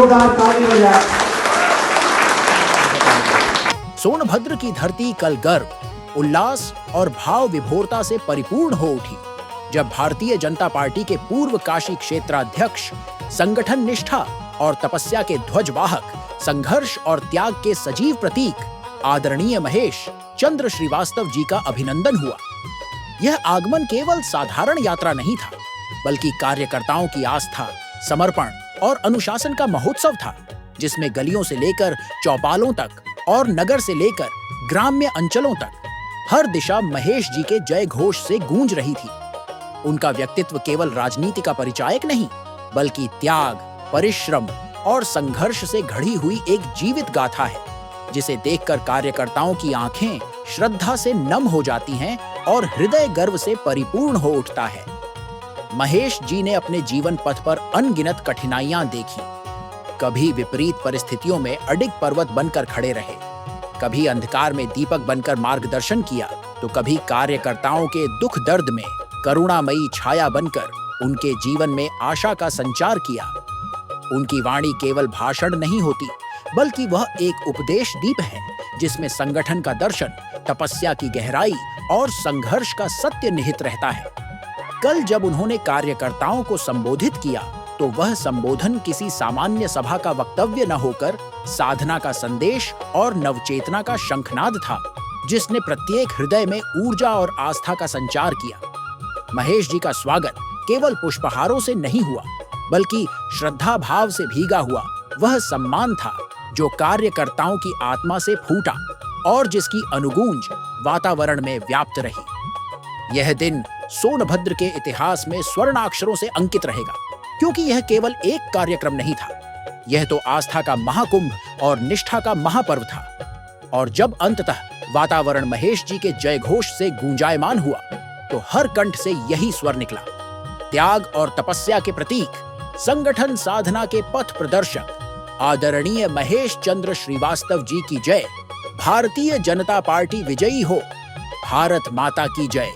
जोरदार ताली हो जाए। सोनभद्र की धरती कल गर्व, उल्लास और भाव विभोरता से परिपूर्ण हो उठी जब भारतीय जनता पार्टी के पूर्व काशी क्षेत्राध्यक्ष, संगठन निष्ठा और तपस्या के ध्वजवाहक, संघर्ष और त्याग के सजीव प्रतीक आदरणीय महेश चंद्र श्रीवास्तव जी का अभिनंदन हुआ। यह आगमन केवल साधारण यात्रा नहीं था, बल्कि कार्यकर्ताओं की आस्था, समर्पण और अनुशासन का महोत्सव था, जिसमें गलियों से लेकर चौपालों तक और नगर से लेकर ग्राम्य अंचलों तक हर दिशा महेश जी के जय घोष से गूंज रही थी। उनका व्यक्तित्व केवल राजनीति का परिचायक नहीं, बल्कि त्याग, परिश्रम और संघर्ष से घड़ी हुई एक जीवित गाथा है, जिसे देखकर कार्यकर्ताओं की आंखें श्रद्धा से नम हो जाती हैं और हृदय गर्व से परिपूर्ण हो उठता है। महेश जी ने अपने जीवन पथ पर अनगिनत कठिनाइयां देखी। कभी विपरीत परिस्थितियों में अडिग पर्वत बनकर खड़े रहे, कभी अंधकार में दीपक बनकर मार्गदर्शन किया, तो कभी कार्यकर्ताओं के दुख दर्द में करुणामयी छाया बनकर उनके जीवन में आशा का संचार किया। उनकी वाणी केवल भाषण नहीं होती, बल्कि वह एक उपदेश दीप है, जिसमें संगठन का दर्शन, तपस्या की गहराई और संघर्ष का सत्य निहित रहता है। कल जब उन्होंने कार्यकर्ताओं को संबोधित किया, तो वह संबोधन किसी सामान्य सभा का वक्तव्य न होकर साधना का संदेश और नवचेतना का शंखनाद था, जिसने प्रत्येक हृदय में ऊर्जा और आस्था का संचार किया। महेश जी का स्वागत केवल पुष्पहारों से नहीं हुआ, बल्कि श्रद्धा भाव से भीगा हुआ वह सम्मान था जो कार्यकर्ताओं की आत्मा से फूटा और जिसकी अनुगूंज वातावरण में व्याप्त रही। यह दिन सोनभद्र के इतिहास में स्वर्णाक्षरों से अंकित रहेगा, क्योंकि यह केवल एक कार्यक्रम नहीं था, यह तो आस्था का महाकुंभ और निष्ठा का महापर्व था। और जब अंततः वातावरण महेश जी के जय घोष से गूंजायमान हुआ, तो हर कंठ से यही स्वर निकला, त्याग और तपस्या के प्रतीक, संगठन साधना के पथ प्रदर्शक आदरणीय महेश चंद्र श्रीवास्तव जी की जय। भारतीय जनता पार्टी विजयी हो। भारत माता की जय।